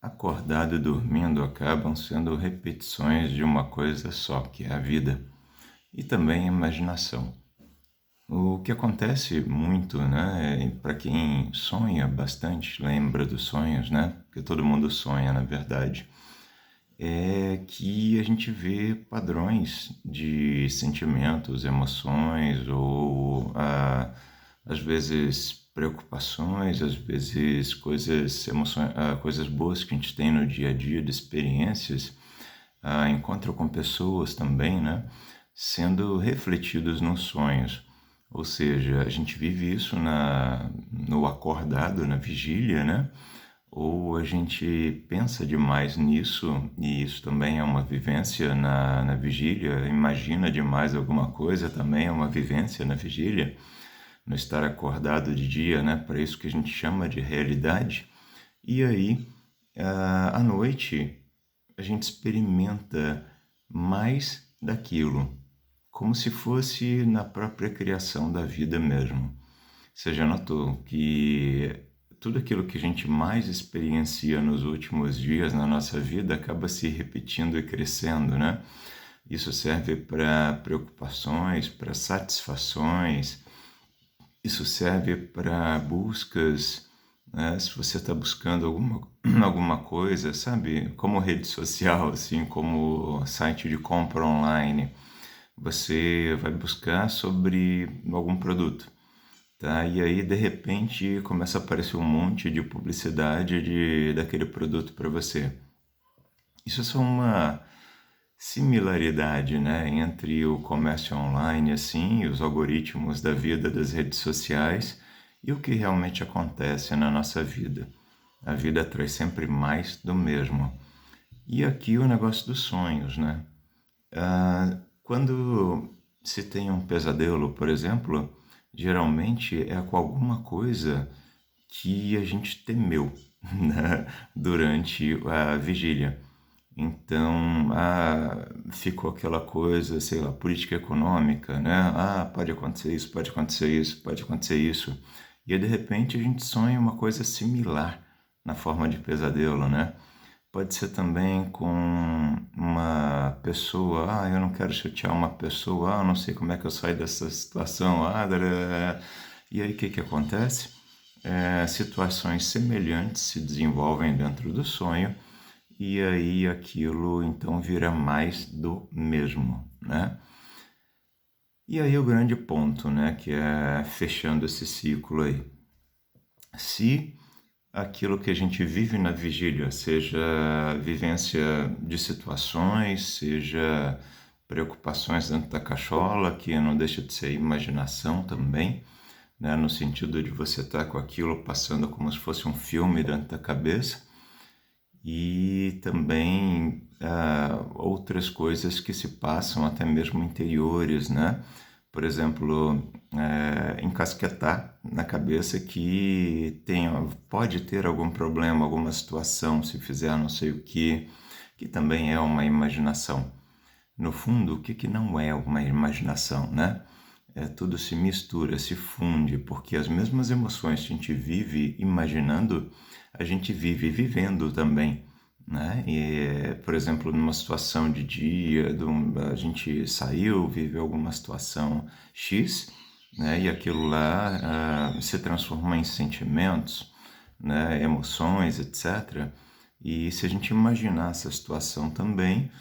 Acordado e dormindo acabam sendo repetições de uma coisa só, que é a vida, e também a imaginação. O que acontece muito, né, para quem sonha bastante, lembra dos sonhos, né, porque todo mundo sonha, na verdade, é que a gente vê padrões de sentimentos, emoções ou às vezes preocupações, às vezes coisas, emoções, coisas boas que a gente tem no dia a dia, de experiências, encontro com pessoas também, né, sendo refletidos nos sonhos. Ou seja, a gente vive isso no acordado, na vigília, né? Ou a gente pensa demais nisso, e isso também é uma vivência na vigília, imagina demais alguma coisa, também é uma vivência na vigília, no estar acordado de dia, né? Para isso que a gente chama de realidade. E aí, à noite, a gente experimenta mais daquilo, como se fosse na própria criação da vida mesmo. Você já notou que tudo aquilo que a gente mais experiencia nos últimos dias na nossa vida acaba se repetindo e crescendo, né? Isso serve para preocupações, para satisfações, isso serve para buscas, né? Se você está buscando alguma coisa, sabe? Como rede social, assim, como site de compra online, você vai buscar sobre algum produto. Tá? E aí, de repente, começa a aparecer um monte de publicidade daquele produto para você. Isso é só uma similaridade, né, entre o comércio online, assim, e os algoritmos da vida das redes sociais e o que realmente acontece na nossa vida. A vida traz sempre mais do mesmo. E aqui o negócio dos sonhos, né? Quando se tem um pesadelo, por exemplo, geralmente é com alguma coisa que a gente temeu, né, durante a vigília. Então, ficou aquela coisa, sei lá, política econômica, né? Pode acontecer isso, pode acontecer isso, pode acontecer isso. E aí, de repente, a gente sonha uma coisa similar na forma de pesadelo, né? Pode ser também com uma pessoa, eu não quero chatear uma pessoa, eu não sei como é que eu saio dessa situação, e aí o que que acontece? Situações semelhantes se desenvolvem dentro do sonho, e aí aquilo então vira mais do mesmo, né? E aí o grande ponto, né, que é fechando esse ciclo aí. Se aquilo que a gente vive na vigília, seja vivência de situações, seja preocupações dentro da cachola, que não deixa de ser imaginação também, né? No sentido de você estar com aquilo passando como se fosse um filme dentro da cabeça, e também outras coisas que se passam até mesmo interiores, né? Por exemplo, encasquetar na cabeça que pode ter algum problema, alguma situação, se fizer não sei o que também é uma imaginação. No fundo, o que que não é uma imaginação, né? Tudo se mistura, se funde, porque as mesmas emoções que a gente vive imaginando, a gente vive vivendo também, né? Por exemplo, numa situação de dia, a gente saiu, viveu alguma situação X, né? E aquilo lá se transforma em sentimentos, né? Emoções, etc. E se a gente imaginar essa situação também,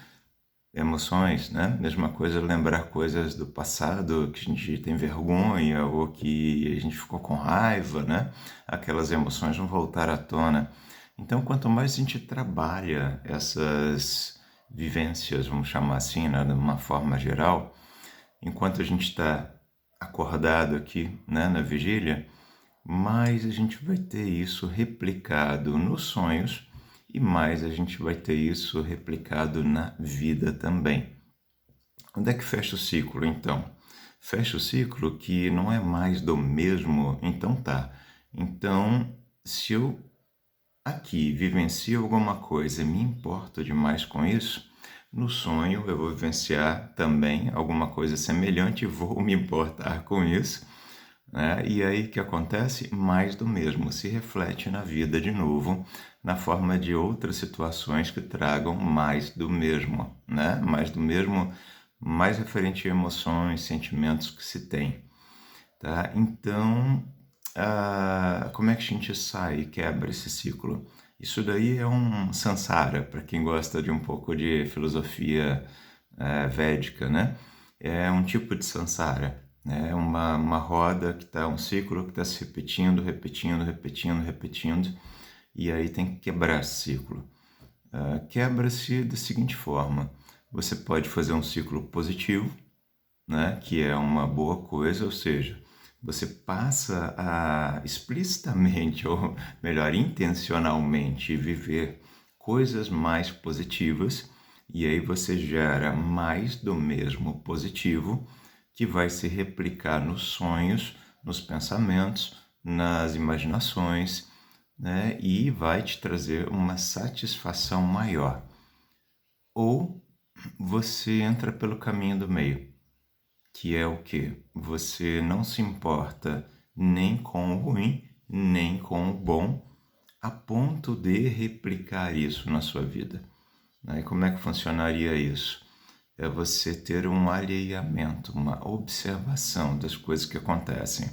emoções, né? Mesma coisa lembrar coisas do passado que a gente tem vergonha ou que a gente ficou com raiva, né? Aquelas emoções vão voltar à tona. Então, quanto mais a gente trabalha essas vivências, vamos chamar assim, né? De uma forma geral, enquanto a gente está acordado aqui, né? Na vigília, mais a gente vai ter isso replicado nos sonhos e mais a gente vai ter isso replicado na vida também. Onde é que fecha o ciclo, então? Fecha o ciclo que não é mais do mesmo, então tá. Então, se eu aqui vivencio alguma coisa e me importo demais com isso, no sonho eu vou vivenciar também alguma coisa semelhante e vou me importar com isso, né? E aí o que acontece? Mais do mesmo se reflete na vida de novo, na forma de outras situações que tragam mais do mesmo, né? Mais do mesmo, mais referente a emoções, sentimentos que se tem, tá? Então, como é que a gente sai e quebra esse ciclo? Isso daí é um samsara, para quem gosta de um pouco de filosofia védica, né? É um tipo de samsara, né? É uma roda que está, um ciclo que está se repetindo, repetindo, repetindo, repetindo, e aí tem que quebrar esse ciclo. Quebra-se da seguinte forma: você pode fazer um ciclo positivo, né, que é uma boa coisa, ou seja, você passa a explicitamente, ou melhor, intencionalmente viver coisas mais positivas, e aí você gera mais do mesmo positivo, que vai se replicar nos sonhos, nos pensamentos, nas imaginações, né, e vai te trazer uma satisfação maior. Ou você entra pelo caminho do meio, que é o que? Você não se importa nem com o ruim, nem com o bom, a ponto de replicar isso na sua vida. E como é que funcionaria isso? É você ter um alheamento, uma observação das coisas que acontecem.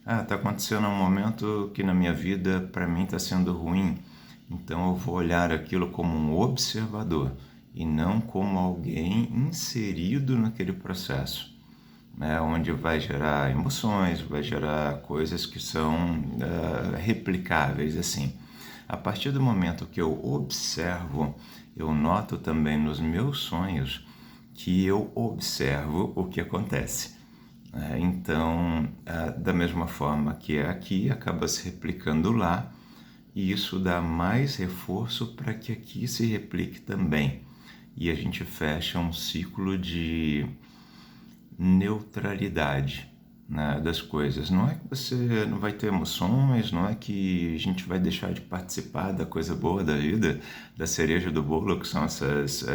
Está acontecendo um momento que na minha vida, para mim, está sendo ruim, então eu vou olhar aquilo como um observador e não como alguém inserido naquele processo, né, onde vai gerar emoções, vai gerar coisas que são replicáveis, assim. A partir do momento que eu observo, eu noto também nos meus sonhos que eu observo o que acontece. Então, da mesma forma que é aqui, acaba se replicando lá, e isso dá mais reforço para que aqui se replique também. E a gente fecha um ciclo de neutralidade, né, das coisas. Não é que você não vai ter emoções, não é que a gente vai deixar de participar da coisa boa da vida, da cereja do bolo, que são essas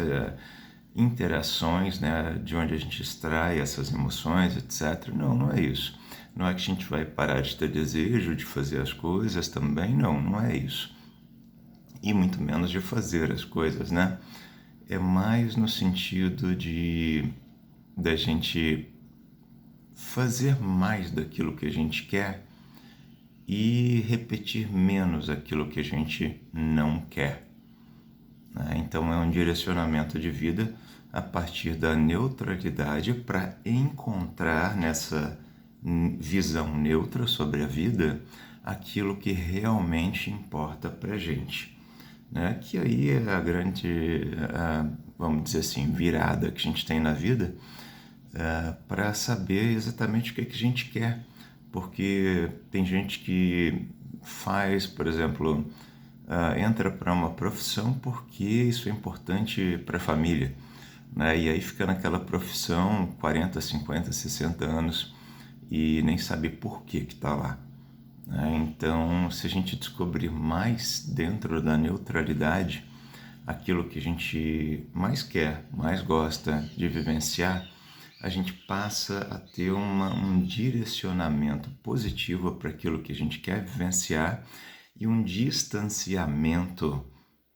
interações, né, de onde a gente extrai essas emoções, etc. Não, não é isso. Não é que a gente vai parar de ter desejo de fazer as coisas também, não, não é isso. E muito menos de fazer as coisas, né? É mais no sentido de da gente fazer mais daquilo que a gente quer e repetir menos aquilo que a gente não quer, né? Então é um direcionamento de vida a partir da neutralidade para encontrar nessa visão neutra sobre a vida aquilo que realmente importa para a gente, né? Que aí é a grande, vamos dizer assim, virada que a gente tem na vida, para saber exatamente o que, que a gente quer. Porque tem gente que faz, por exemplo, entra para uma profissão porque isso é importante para a família, né? E aí fica naquela profissão 40, 50, 60 anos e nem sabe por que está lá, né? Então, se a gente descobrir mais dentro da neutralidade aquilo que a gente mais quer, mais gosta de vivenciar, a gente passa a ter um direcionamento positivo para aquilo que a gente quer vivenciar e um distanciamento,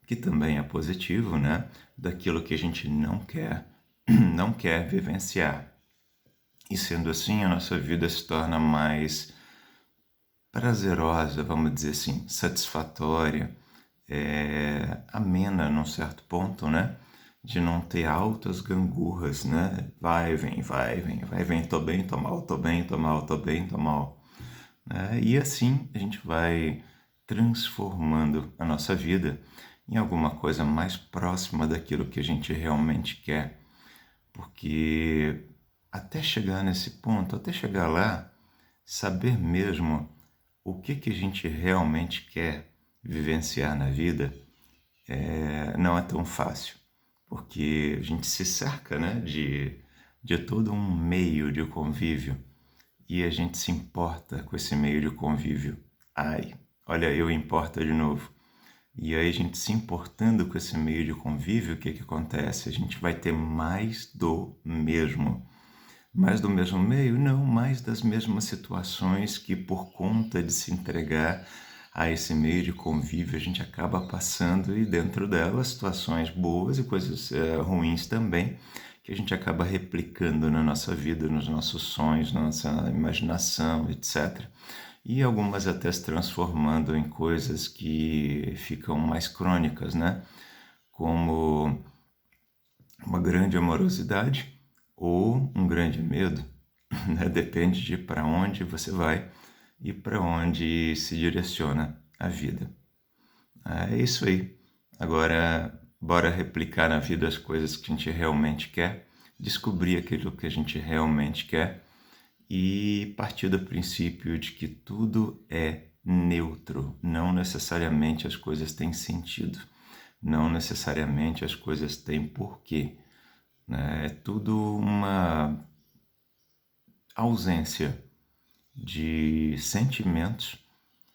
que também é positivo, né, daquilo que a gente não quer, não quer vivenciar. E sendo assim, a nossa vida se torna mais prazerosa, vamos dizer assim, satisfatória, amena num certo ponto, né? De não ter altas gangorras, né? Vai, vem, vai, vem, vai, vem, tô bem, tô mal, tô bem, tô mal, tô bem, tô mal, né? E assim a gente vai transformando a nossa vida em alguma coisa mais próxima daquilo que a gente realmente quer, porque até chegar nesse ponto, até chegar lá, saber mesmo o que que a gente realmente quer vivenciar na vida não é tão fácil, porque a gente se cerca, né, de todo um meio de convívio e a gente se importa com esse meio de convívio. Ai, olha, eu importa de novo. E aí a gente se importando com esse meio de convívio, o que que acontece? A gente vai ter mais do mesmo. Mais do mesmo meio? Não, mais das mesmas situações que, por conta de se entregar a esse meio de convívio, a gente acaba passando, e dentro delas situações boas e coisas ruins também, que a gente acaba replicando na nossa vida, nos nossos sonhos, na nossa imaginação, etc. E algumas até se transformando em coisas que ficam mais crônicas, né? Como uma grande amorosidade ou um grande medo, né? Depende de para onde você vai e para onde se direciona a vida. É isso aí. Agora, bora replicar na vida as coisas que a gente realmente quer, descobrir aquilo que a gente realmente quer e partir do princípio de que tudo é neutro. Não necessariamente as coisas têm sentido, não necessariamente as coisas têm porquê, né? É tudo uma ausência de sentimentos,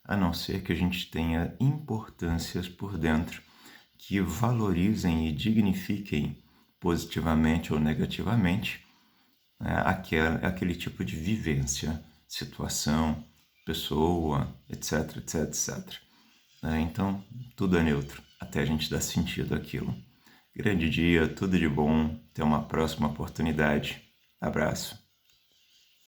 a não ser que a gente tenha importâncias por dentro que valorizem e dignifiquem positivamente ou negativamente, né, aquele tipo de vivência, situação, pessoa, etc, etc, etc. Então, tudo é neutro, até a gente dar sentido àquilo. Grande dia, tudo de bom, até uma próxima oportunidade. Abraço.